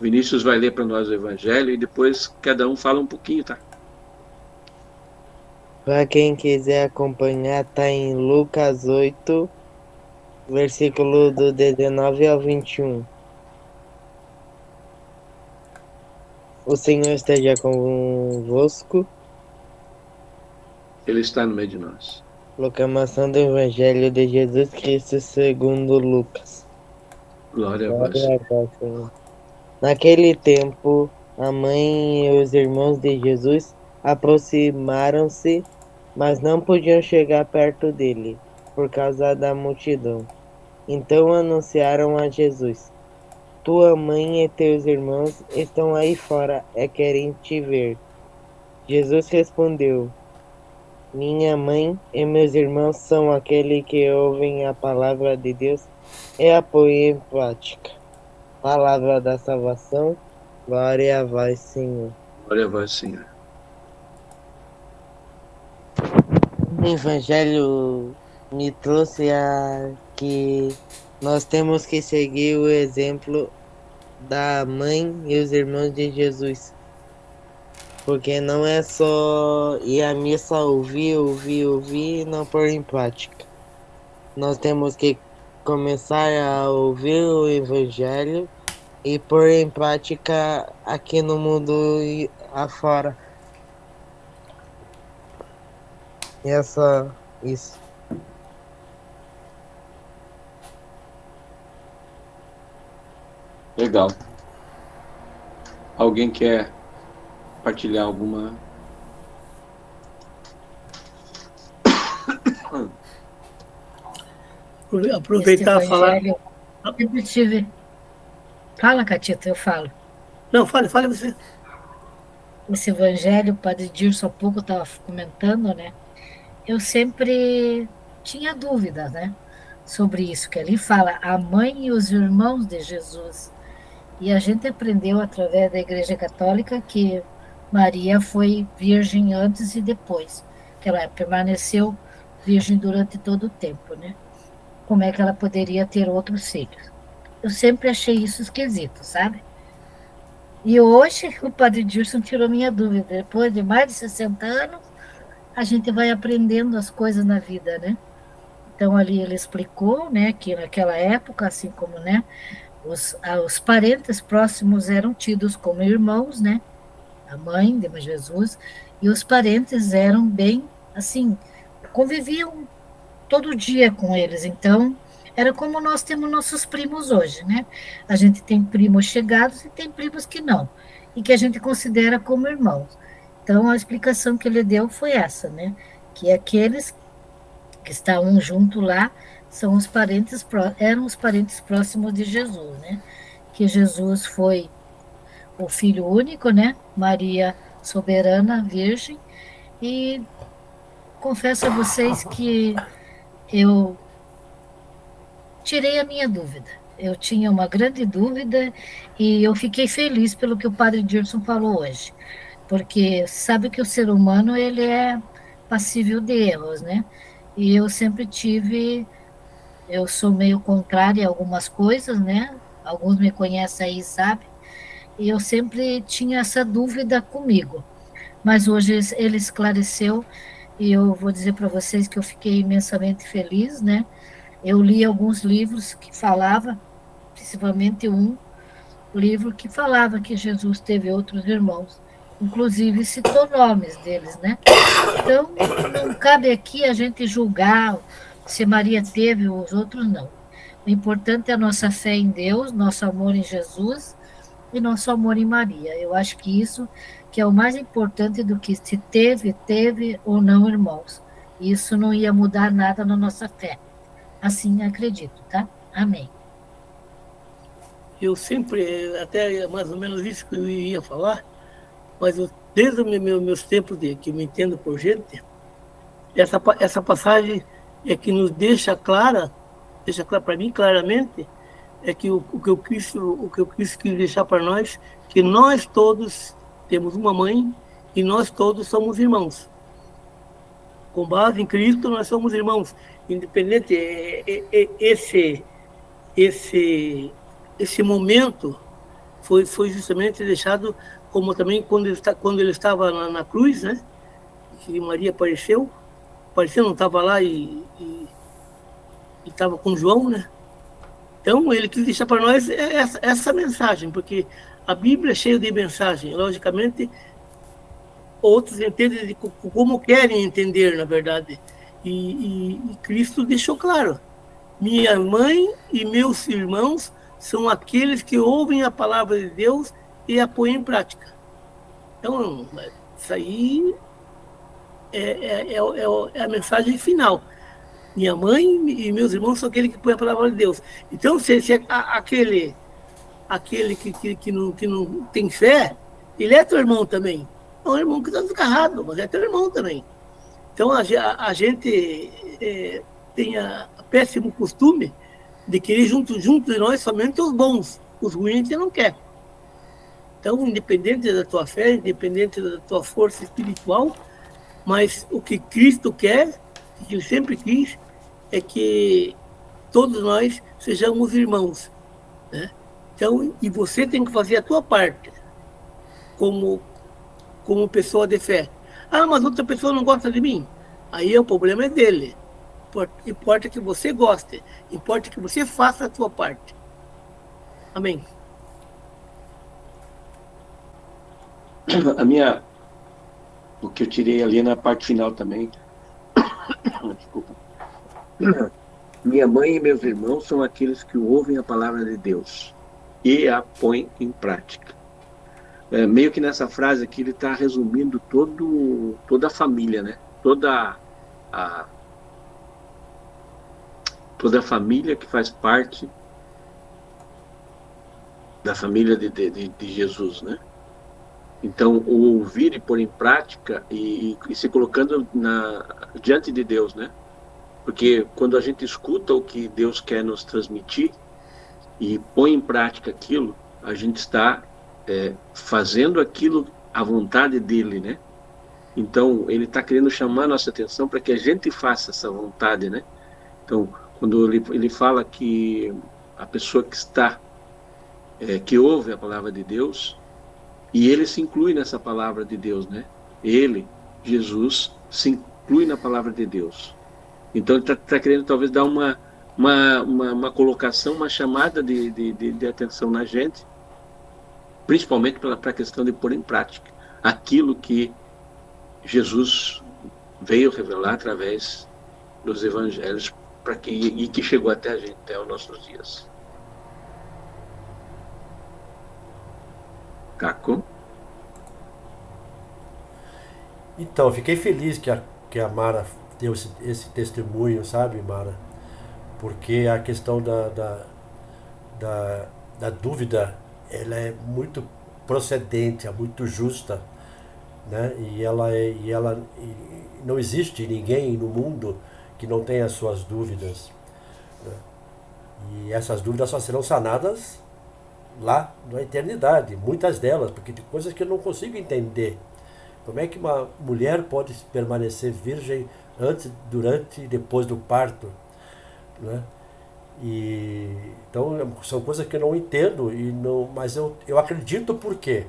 Vinícius vai ler para nós o Evangelho e depois cada um fala um pouquinho, tá? Para quem quiser acompanhar, tá em Lucas 8, versículo do 19 ao 21. O Senhor esteja convosco. Ele está no meio de nós. Proclamação do Evangelho de Jesus Cristo segundo Lucas. Glória a vós, Glória a Senhor. vós, Senhor. Naquele tempo, a mãe e os irmãos de Jesus aproximaram-se, mas não podiam chegar perto dele, por causa da multidão. Então anunciaram a Jesus: Tua mãe e teus irmãos estão aí fora e querem te ver. Jesus respondeu: Minha mãe e meus irmãos são aqueles que ouvem a palavra de Deus e a põem em prática. Palavra da salvação, glória a vós, Senhor. Glória a vós, Senhor. O Evangelho me trouxe a que nós temos que seguir o exemplo da mãe e os irmãos de Jesus. Porque não é só ir à missa ouvir e não pôr em prática. Nós temos que começar a ouvir o Evangelho e pôr em prática aqui no mundo e afora. E é só isso. Legal. Alguém quer partilhar alguma? Este Aproveitar e falar. evangelho, eu tive... Fala, Catita, eu falo. Não, fale você. Esse evangelho, o padre Dirson há pouco estava comentando, né? Eu sempre tinha dúvidas, né? Sobre isso, que ali fala a mãe e os irmãos de Jesus. E a gente aprendeu através da Igreja Católica que Maria foi virgem antes e depois, que ela permaneceu virgem durante todo o tempo, né? Como é que ela poderia ter outros filhos? Eu sempre achei isso esquisito, sabe? E hoje o padre Dirson tirou minha dúvida. Depois de mais de 60 anos, a gente vai aprendendo as coisas na vida, né? Então ali ele explicou, né, que naquela época, assim como, né, os parentes próximos eram tidos como irmãos, né? A mãe de Jesus e os parentes eram bem, assim, conviviam todo dia com eles. Então, era como nós temos nossos primos hoje, né? A gente tem primos chegados e tem primos que não, e que a gente considera como irmãos. Então, a explicação que ele deu foi essa, né? Que aqueles que estavam junto lá são os parentes, eram os parentes próximos de Jesus, né? Que Jesus foi o filho único, né? Maria soberana, virgem, e confesso a vocês que eu tirei a minha dúvida. Eu tinha uma grande dúvida e eu fiquei feliz pelo que o padre Dirson falou hoje, porque sabe que o ser humano ele é passível de erros, né? E eu sempre tive, eu sou meio contrária a algumas coisas, né? Alguns me conhecem aí, sabe? E eu sempre tinha essa dúvida comigo. Mas hoje ele esclareceu e eu vou dizer para vocês que eu fiquei imensamente feliz, né? Eu li alguns livros que falava, principalmente um livro que falava que Jesus teve outros irmãos, inclusive citou nomes deles, né? Então, não cabe aqui a gente julgar se Maria teve ou os outros não. O importante é a nossa fé em Deus, nosso amor em Jesus e nosso amor em Maria. Eu acho que isso que é o mais importante do que se teve ou não irmãos. Isso não ia mudar nada na nossa fé. Assim acredito, tá? Amém. Eu sempre, até mais ou menos isso que eu ia falar, mas desde os meus tempos de que eu me entendo por gente, essa passagem é que nos deixa claro para mim claramente, é que o que eu quis deixar para nós, que nós todos temos uma mãe e nós todos somos irmãos. Com base em Cristo, nós somos irmãos. Independente, esse momento foi justamente deixado como também quando ele estava na cruz, né? Que Maria apareceu, não estava lá e estava com João, né? Então ele quis deixar para nós essa mensagem, porque a Bíblia é cheia de mensagem. Logicamente, outros entendem como querem entender, na verdade. E Cristo deixou claro: minha mãe e meus irmãos são aqueles que ouvem a palavra de Deus e a põem em prática. Então, isso aí é a mensagem final. Minha mãe e meus irmãos são aqueles que põem a palavra de Deus. Então, se aquele que não tem fé, ele é teu irmão também. É um irmão que está desgarrado, mas é teu irmão também. Então, a gente tem a péssimo costume de querer junto de nós somente os bons. Os ruins a gente não quer. Então, independente da tua fé, independente da tua força espiritual, mas o que Cristo quer, o que Ele sempre quis, é que todos nós sejamos irmãos, né? Então, e você tem que fazer a tua parte como pessoa de fé. Ah, mas outra pessoa não gosta de mim. Aí o problema é dele. Importa que você goste, importa que você faça a tua parte. Amém. O que eu tirei ali na parte final também. Desculpa. Minha mãe e meus irmãos são aqueles que ouvem a palavra de Deus e a põem em prática. Meio que nessa frase aqui ele está resumindo toda a família, né? Toda a família que faz parte da família de Jesus, né? Então, o ouvir e pôr em prática e se colocando diante de Deus, né? Porque quando a gente escuta o que Deus quer nos transmitir e põe em prática aquilo, a gente está fazendo aquilo à vontade dele, né? Então, ele está querendo chamar a nossa atenção para que a gente faça essa vontade, né? Então, quando ele fala que a pessoa que ouve a palavra de Deus, e ele se inclui nessa palavra de Deus, né? Ele, Jesus, se inclui na palavra de Deus. Então, ele está querendo talvez dar uma colocação, uma chamada de atenção na gente, principalmente para a questão de pôr em prática aquilo que Jesus veio revelar através dos evangelhos e que chegou até a gente, até os nossos dias. Caco? Então, fiquei feliz que a Mara deu esse testemunho, sabe, Mara? Porque a questão da dúvida, ela é muito procedente, é muito justa, né? E não existe ninguém no mundo que não tenha suas dúvidas, né? E essas dúvidas só serão sanadas lá na eternidade, muitas delas, porque tem coisas que eu não consigo entender. Como é que uma mulher pode permanecer virgem antes, durante e depois do parto, né? Então são coisas que eu não entendo, mas eu acredito. Por quê?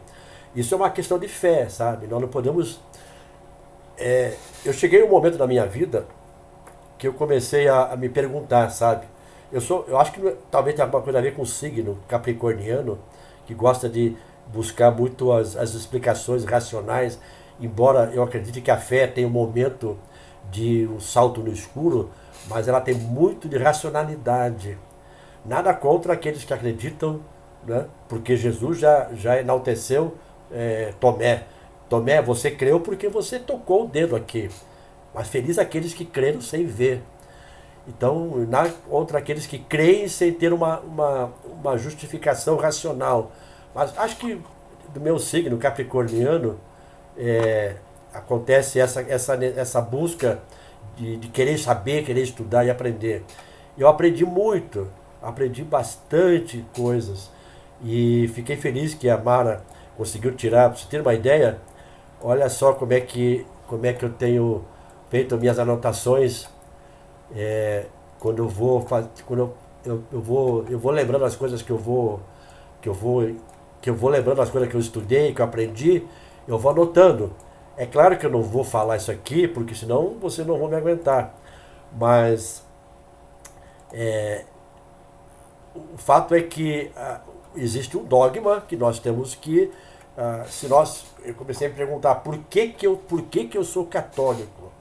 Isso é uma questão de fé, sabe? Nós não podemos... eu cheguei um momento da minha vida que eu comecei a me perguntar, sabe? Eu acho que talvez tenha alguma coisa a ver com o signo capricorniano, que gosta de buscar muito as explicações racionais, embora eu acredite que a fé tem um momento de um salto no escuro, mas ela tem muito de racionalidade. Nada contra aqueles que acreditam, né? Porque Jesus já enalteceu Tomé. Tomé, você creu porque você tocou o dedo aqui, mas feliz aqueles que creram sem ver. Então, contra aqueles que creem sem ter uma justificação racional. Mas acho que do meu signo capricorniano acontece essa busca de querer saber, querer estudar e aprender. Eu aprendi muito, aprendi bastante coisas e fiquei feliz que a Mara conseguiu tirar. Para você ter uma ideia, olha só como é que eu tenho feito minhas anotações. Quando eu vou lembrando as coisas que eu vou que eu vou lembrando as coisas que eu estudei, que eu aprendi, eu vou anotando. É claro que eu não vou falar isso aqui, porque senão você não vai me aguentar. Mas o fato é que existe um dogma que nós temos que, eu comecei a me perguntar por que eu sou católico.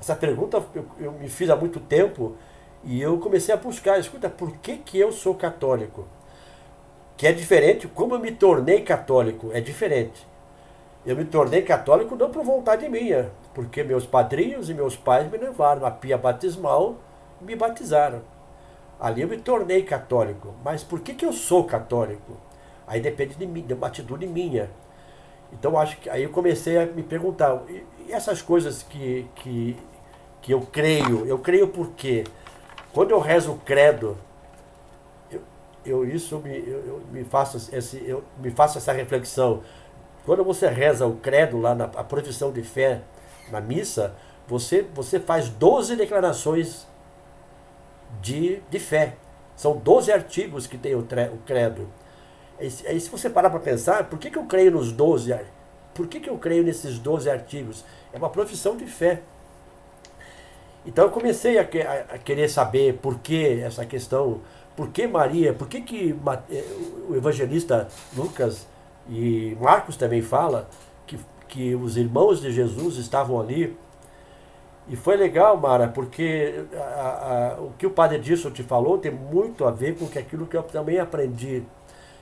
Essa pergunta eu me fiz há muito tempo e eu comecei a buscar, escuta, por que eu sou católico? Que é diferente, como eu me tornei católico, é diferente. Eu me tornei católico não por vontade minha, porque meus padrinhos e meus pais me levaram à pia batismal e me batizaram. Ali eu me tornei católico. Mas por que eu sou católico? Aí depende de mim, de uma atitude minha. Então acho que aí eu comecei a me perguntar, e essas coisas que eu creio por quê? Quando eu rezo o credo, eu me faço essa reflexão. Quando você reza o credo lá a profissão de fé na missa, você faz 12 declarações de fé. São 12 artigos que tem o credo. Aí se você parar para pensar, por que eu creio nos 12? Por que eu creio nesses 12 artigos? É uma profissão de fé. Então eu comecei a querer saber por que essa questão, por que Maria, por que o evangelista Lucas e Marcos também fala que os irmãos de Jesus estavam ali. E foi legal, Mara, porque o que o Padre Edson te falou tem muito a ver com aquilo que eu também aprendi.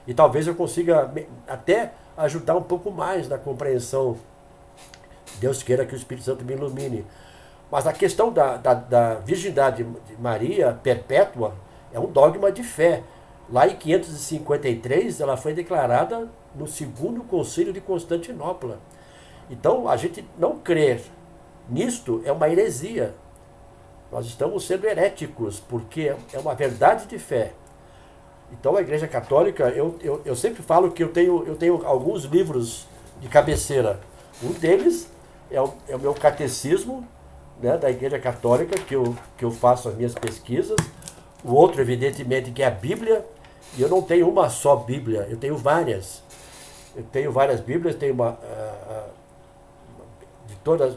E talvez eu consiga até ajudar um pouco mais na compreensão. Deus queira que o Espírito Santo me ilumine. Mas a questão da virgindade de Maria perpétua é um dogma de fé. Lá em 553, ela foi declarada no segundo concílio de Constantinopla. Então, a gente não crer nisto é uma heresia. Nós estamos sendo heréticos, porque é uma verdade de fé. Então, a Igreja Católica, eu sempre falo que eu tenho alguns livros de cabeceira. Um deles é o meu catecismo, né, da Igreja Católica, que eu faço as minhas pesquisas. O outro, evidentemente, que é a Bíblia. E eu não tenho uma só Bíblia, eu tenho várias. Eu tenho várias Bíblias, tenho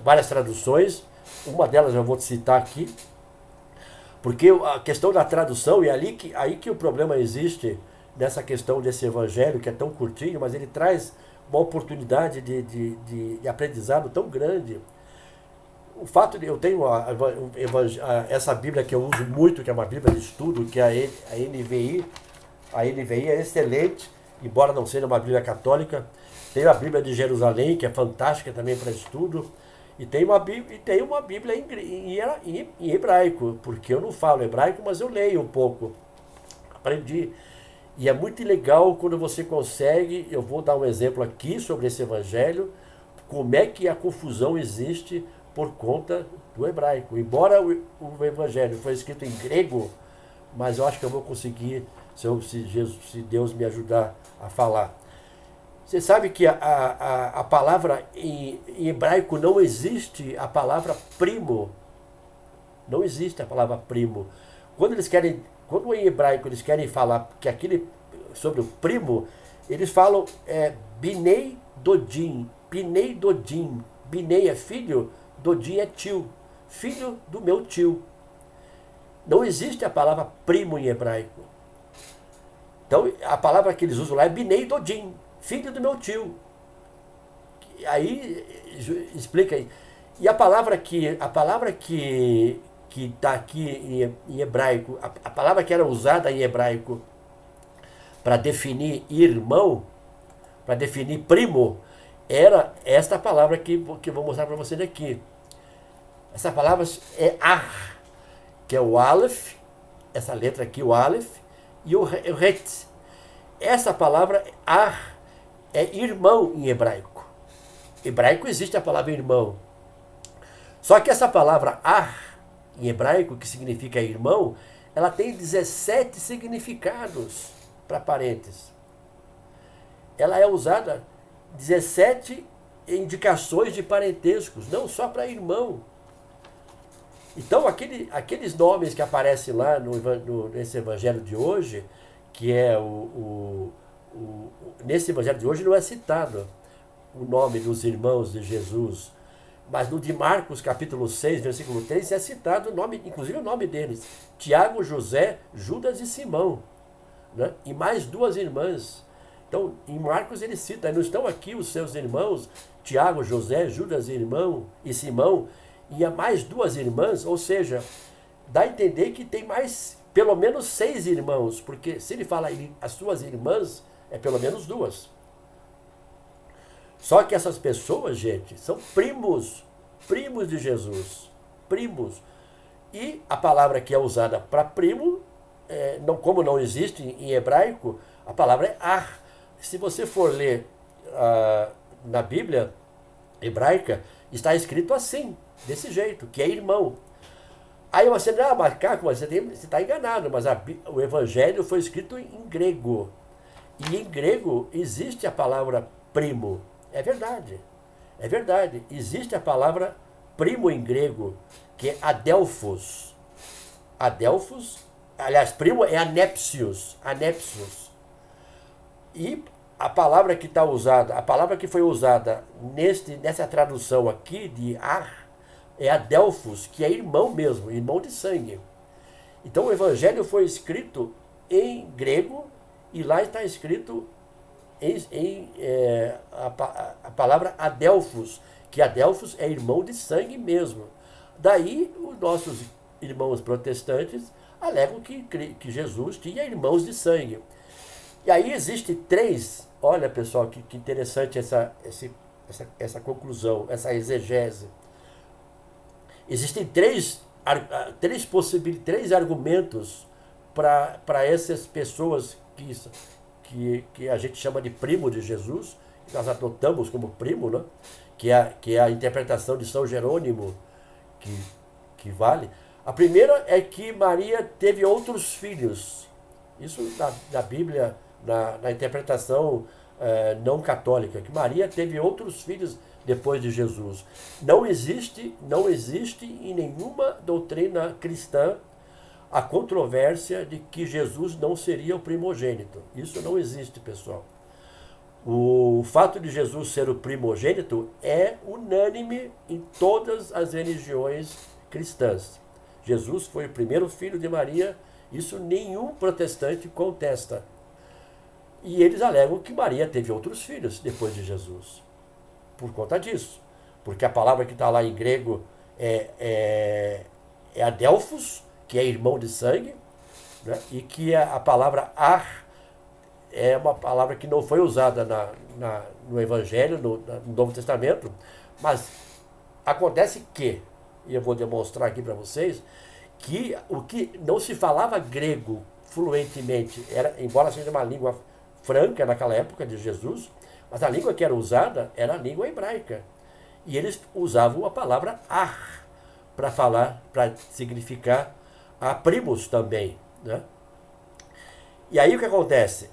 várias traduções. Uma delas eu vou te citar aqui. Porque a questão da tradução, e aí que o problema existe nessa questão desse evangelho, que é tão curtinho, mas ele traz uma oportunidade de aprendizado tão grande. O fato de eu tenho essa Bíblia que eu uso muito, que é uma Bíblia de estudo, que é a NVI. A NVI é excelente, embora não seja uma Bíblia católica. Tem a Bíblia de Jerusalém, que é fantástica também para estudo. E tem uma Bíblia em hebraico, porque eu não falo hebraico, mas eu leio um pouco. Aprendi. E é muito legal quando você consegue, eu vou dar um exemplo aqui sobre esse evangelho, como é que a confusão existe por conta do hebraico. Embora o evangelho foi escrito em grego, mas eu acho que eu vou conseguir, se Deus me ajudar a falar. Você sabe que a palavra em hebraico não existe a palavra primo. Não existe a palavra primo. Quando em hebraico eles querem falar que sobre o primo, eles falam Binei Dodim. Binei Dodim. Binei é filho, Dodim é tio. Filho do meu tio. Não existe a palavra primo em hebraico. Então a palavra que eles usam lá é Binei Dodim. Filho do meu tio. Aí explica aí. E a palavra que está aqui em hebraico, a palavra que era usada em hebraico para definir irmão, para definir primo, era esta palavra que eu vou mostrar para vocês aqui. Essa palavra é ar, que é o aleph, essa letra aqui, o aleph, e o het. Essa palavra ar é irmão em hebraico. Em hebraico existe a palavra irmão. Só que essa palavra ar, em hebraico, que significa irmão, ela tem 17 significados para parentes. Ela é usada 17 indicações de parentescos, não só para irmão. Então, aqueles nomes que aparecem lá nesse evangelho de hoje, que é o nesse evangelho de hoje não é citado o nome dos irmãos de Jesus, mas no de Marcos, capítulo 6, versículo 3, é citado o nome, inclusive o nome deles: Tiago, José, Judas e Simão, né? E mais duas irmãs. Então, em Marcos ele cita: não estão aqui os seus irmãos, Tiago, José, Judas e Simão, e há mais duas irmãs, ou seja, dá a entender que tem mais, pelo menos 6 irmãos, porque se ele fala as suas irmãs, é pelo menos 2. Só que essas pessoas, gente, são primos de Jesus, primos. E a palavra que é usada para primo, como não existe em hebraico, a palavra é ar. Se você for ler na Bíblia hebraica, está escrito assim, desse jeito, que é irmão. Aí você, Macaco, você está enganado, mas o evangelho foi escrito em grego. E em grego existe a palavra primo. É verdade. É verdade. Existe a palavra primo em grego, que é adelphos. Adelphos, aliás, primo é anepsios. Anepsios. E a palavra que está usada, a palavra que foi usada nessa tradução aqui de ar, é adelphos, que é irmão mesmo, irmão de sangue. Então o evangelho foi escrito em grego e lá está escrito a palavra adelphos, que adelphos é irmão de sangue mesmo. Daí os nossos irmãos protestantes alegam que Jesus tinha irmãos de sangue. E aí existe 3, olha pessoal, que interessante essa conclusão, essa exegese. Existem 3 argumentos para essas pessoas que a gente chama de primo de Jesus, que nós adotamos como primo, né? que é a interpretação de São Jerônimo que vale. A primeira é que Maria teve outros filhos. Isso na Bíblia, na interpretação não católica, que Maria teve outros filhos depois de Jesus. Não existe em nenhuma doutrina cristã a controvérsia de que Jesus não seria o primogênito. Isso não existe, pessoal. O fato de Jesus ser o primogênito é unânime em todas as religiões cristãs. Jesus foi o primeiro filho de Maria, isso nenhum protestante contesta. E eles alegam que Maria teve outros filhos depois de Jesus, por conta disso. Porque a palavra que está lá em grego é adelphos, que é irmão de sangue, né? E que a palavra ar é uma palavra que não foi usada no Evangelho, no Novo Testamento, mas acontece que, e eu vou demonstrar aqui para vocês, que o que não se falava grego fluentemente, embora seja uma língua franca naquela época de Jesus, mas a língua que era usada era a língua hebraica. E eles usavam a palavra ar para significar a primos também, né? E aí o que acontece?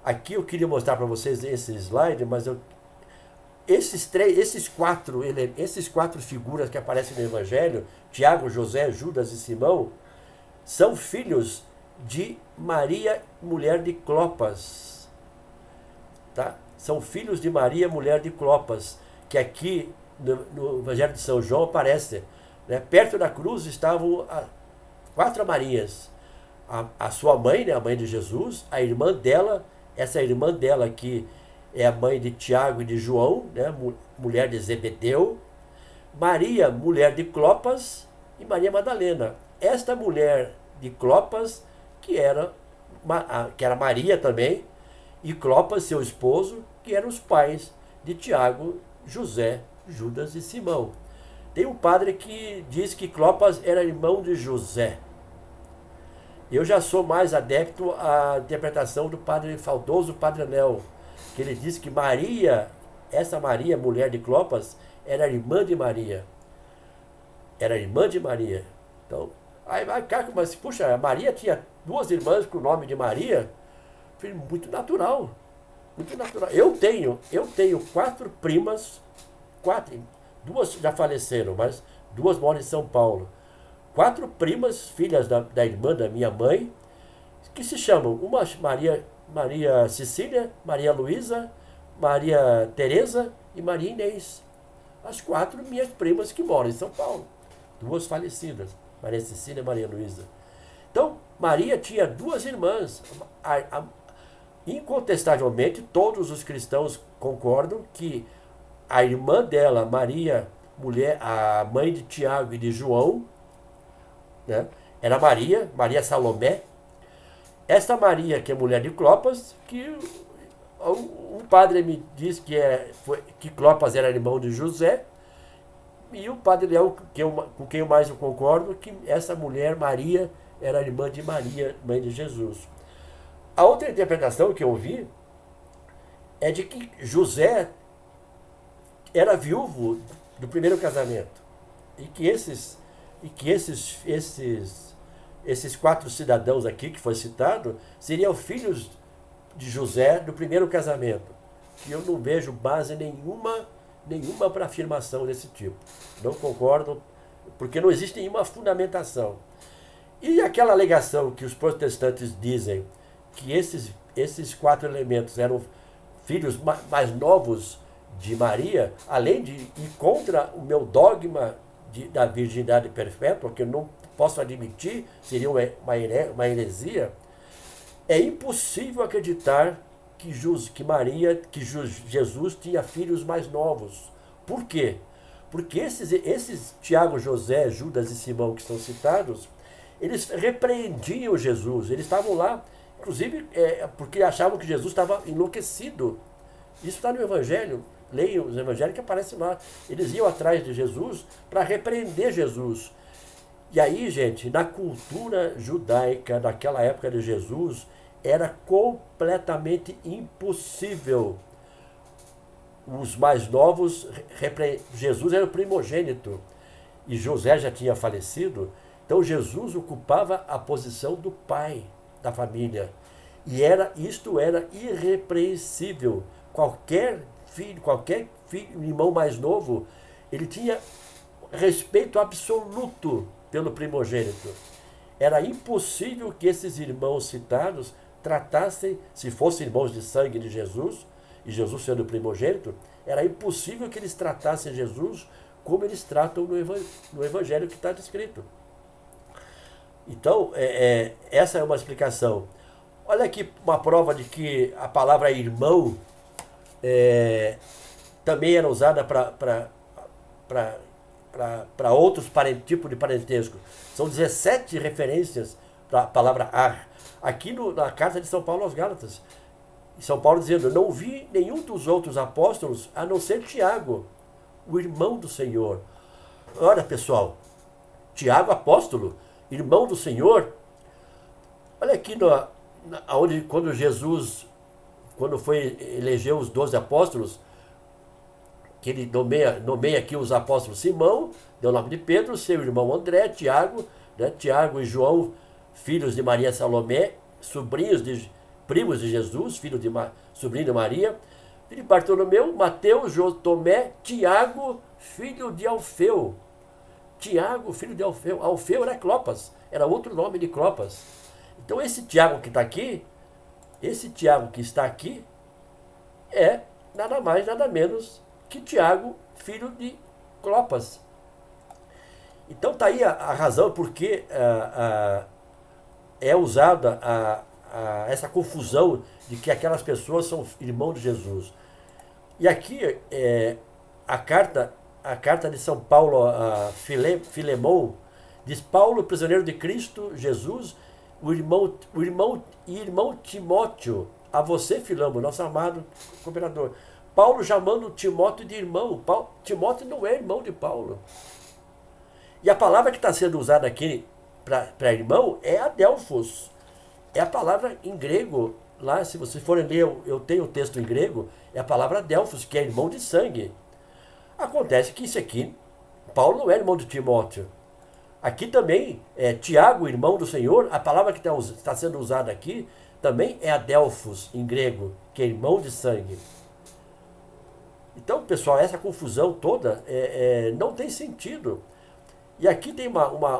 Aqui eu queria mostrar para vocês esse slide, mas esses quatro figuras que aparecem no Evangelho, Tiago, José, Judas e Simão, são filhos de Maria, mulher de Clopas. Tá? São filhos de Maria, mulher de Clopas, que aqui no Evangelho de São João aparece. Né? Perto da cruz estavam 4 Marias. A sua mãe, né, a mãe de Jesus, a irmã dela, essa irmã dela que é a mãe de Tiago e de João, né, mulher de Zebedeu, Maria, mulher de Clopas, e Maria Madalena. Esta mulher de Clopas, que era Maria também, e Clopas, seu esposo, que eram os pais de Tiago, José, Judas e Simão. Tem um padre que diz que Clopas era irmão de José. Eu já sou mais adepto à interpretação do padre faldoso, padre Léo, que ele diz que Maria, essa Maria, mulher de Clopas, era irmã de Maria. Era irmã de Maria. Então, mas puxa, Maria tinha 2 irmãs com o nome de Maria. Muito natural. Muito natural. Eu tenho 4 primas, 2 já faleceram, mas 2 moram em São Paulo. 4 primas, filhas da irmã da minha mãe, que se chamam uma Maria Cecília, Maria Luísa, Maria Teresa e Maria Inês. As 4 minhas primas que moram em São Paulo. 2 falecidas, Maria Cecília e Maria Luísa. Então, Maria tinha 2 irmãs. Incontestavelmente, todos os cristãos concordam que a irmã dela, Maria, a mãe de Tiago e de João, né, era Maria Salomé. Esta Maria, que é mulher de Clopas, que um padre me diz que Clopas era irmão de José, e o padre Léo, com quem mais eu concordo, que essa mulher, Maria, era irmã de Maria, mãe de Jesus. A outra interpretação que eu vi é de que José era viúvo do primeiro casamento e que esses 4 cidadãos aqui que foi citado seriam filhos de José do primeiro casamento. E eu não vejo base nenhuma para afirmação desse tipo. Não concordo, porque não existe nenhuma fundamentação. E aquela alegação que os protestantes dizem que esses 4 elementos eram filhos mais novos de Maria, além de ir contra o meu dogma da virgindade perpétua, que eu não posso admitir, seria uma heresia, é impossível acreditar que Jesus tinha filhos mais novos. Por quê? Porque esses Tiago, José, Judas e Simão que estão citados, eles repreendiam Jesus, eles estavam lá, inclusive porque achavam que Jesus estava enlouquecido. Isso está no Evangelho, leiam os Evangelhos que aparecem lá. Eles iam atrás de Jesus para repreender Jesus. E aí, gente, na cultura judaica daquela época de Jesus, era completamente impossível os mais novos. Jesus era o primogênito e José já tinha falecido, então Jesus ocupava a posição do pai da família. E isto era irrepreensível. Qualquer filho, irmão mais novo, ele tinha respeito absoluto pelo primogênito. Era impossível que esses irmãos citados tratassem, se fossem irmãos de sangue de Jesus, e Jesus sendo o primogênito, era impossível que eles tratassem Jesus como eles tratam no Evangelho que está descrito. Então, essa é uma explicação. Olha aqui uma prova de que a palavra irmão também era usada para outros tipos de parentesco. São 17 referências para a palavra ar. Aqui na carta de São Paulo aos Gálatas, São Paulo dizendo: não vi nenhum dos outros apóstolos a não ser Tiago, o irmão do Senhor. Olha, pessoal, Tiago, apóstolo, irmão do Senhor. Olha aqui quando Jesus, quando foi eleger os 12 apóstolos, que ele nomeia aqui os apóstolos: Simão, deu o nome de Pedro, seu irmão André, Tiago, né, Tiago e João, filhos de Maria Salomé, primos de Jesus, sobrinho de Maria, filho de Bartolomeu, Mateus, Tomé, Tiago, filho de Alfeu. Tiago, filho de Alfeu. Alfeu era Clopas, era outro nome de Clopas. Então esse Tiago que está aqui, é nada mais, nada menos que Tiago, filho de Clopas. Então está aí a razão por que é usada essa confusão de que aquelas pessoas são irmãos de Jesus. E aqui a carta de São Paulo a Filemão diz: Paulo, prisioneiro de Cristo Jesus, o irmão Timóteo, a você, Filamo, nosso amado cooperador. Paulo chamando Timóteo de irmão. Timóteo não é irmão de Paulo. E a palavra que está sendo usada aqui para irmão é adelphos. É a palavra em grego. Lá, se vocês forem ler, eu tenho o texto em grego, é a palavra adelphos, que é irmão de sangue. Acontece que isso aqui, Paulo não é irmão de Timóteo. Aqui também, Tiago, irmão do Senhor, a palavra que está sendo usada aqui também é adelphos, em grego, que é irmão de sangue. Então, pessoal, essa confusão toda não tem sentido. E aqui tem uma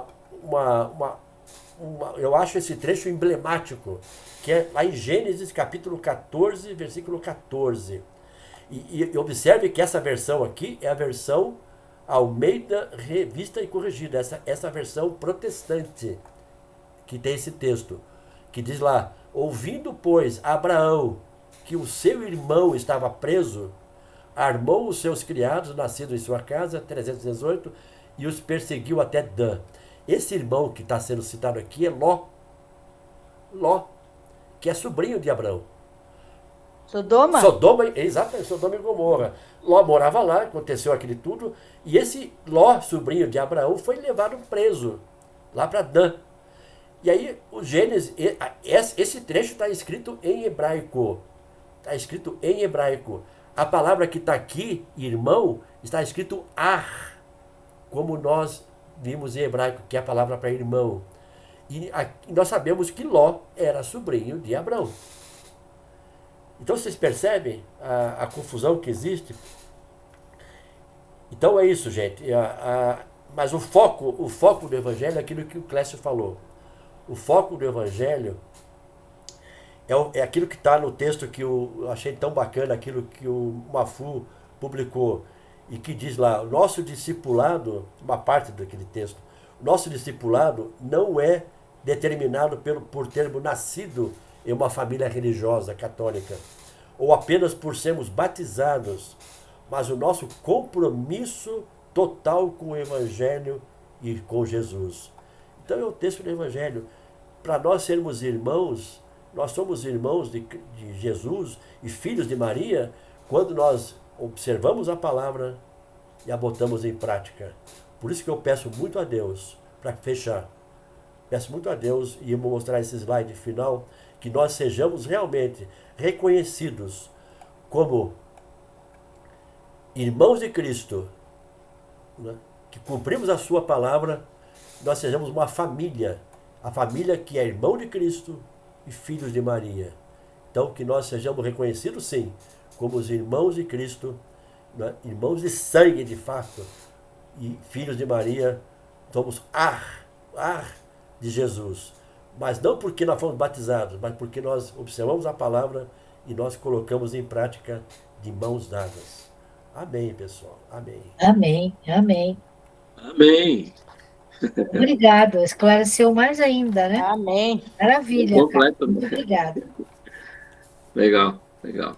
eu acho esse trecho emblemático, que é lá em Gênesis capítulo 14, versículo 14. E observe que essa versão aqui é a versão Almeida Revista e Corrigida, essa versão protestante que tem esse texto, que diz lá: ouvindo, pois, Abraão que o seu irmão estava preso, armou os seus criados, nascidos em sua casa, 318, e os perseguiu até Dan. Esse irmão que está sendo citado aqui é Ló. Ló, que é sobrinho de Abraão. Sodoma? Sodoma, exatamente, Sodoma e Gomorra. Ló morava lá, aconteceu aquele tudo, e esse Ló, sobrinho de Abraão, foi levado preso lá para Dan. E aí, o Gênesis, esse trecho está escrito em hebraico. Está escrito em hebraico. A palavra que está aqui, irmão, está escrito ar, como nós vimos em hebraico, que é a palavra para irmão. E nós sabemos que Ló era sobrinho de Abraão. Então vocês percebem a confusão que existe? Então é isso, gente. Mas o foco do Evangelho é aquilo que o Clécio falou. O foco do Evangelho é aquilo que está no texto que eu achei tão bacana, aquilo que o Mafu publicou, e que diz lá: o nosso discipulado, uma parte daquele texto, o nosso discipulado não é determinado por termos nascido em uma família religiosa católica, ou apenas por sermos batizados, mas o nosso compromisso total com o Evangelho e com Jesus. Então é o texto do Evangelho. Para nós sermos irmãos, nós somos irmãos de Jesus e filhos de Maria, quando nós observamos a palavra e a botamos em prática. Por isso que eu peço muito a Deus, para fechar, peço muito a Deus, e eu vou mostrar esse slide final, que nós sejamos realmente reconhecidos como irmãos de Cristo, né? Que cumprimos a sua palavra, nós sejamos uma família, a família que é irmão de Cristo e filhos de Maria. Então, que nós sejamos reconhecidos, sim, como os irmãos de Cristo, né? Irmãos de sangue, de fato, e filhos de Maria. Somos ar de Jesus. Mas não porque nós fomos batizados, mas porque nós observamos a palavra e nós colocamos em prática de mãos dadas. Amém, pessoal. Amém. Amém, amém. Amém. Obrigado, esclareceu mais ainda, né? Amém. Maravilha. Completo. Muito obrigada. Legal, legal.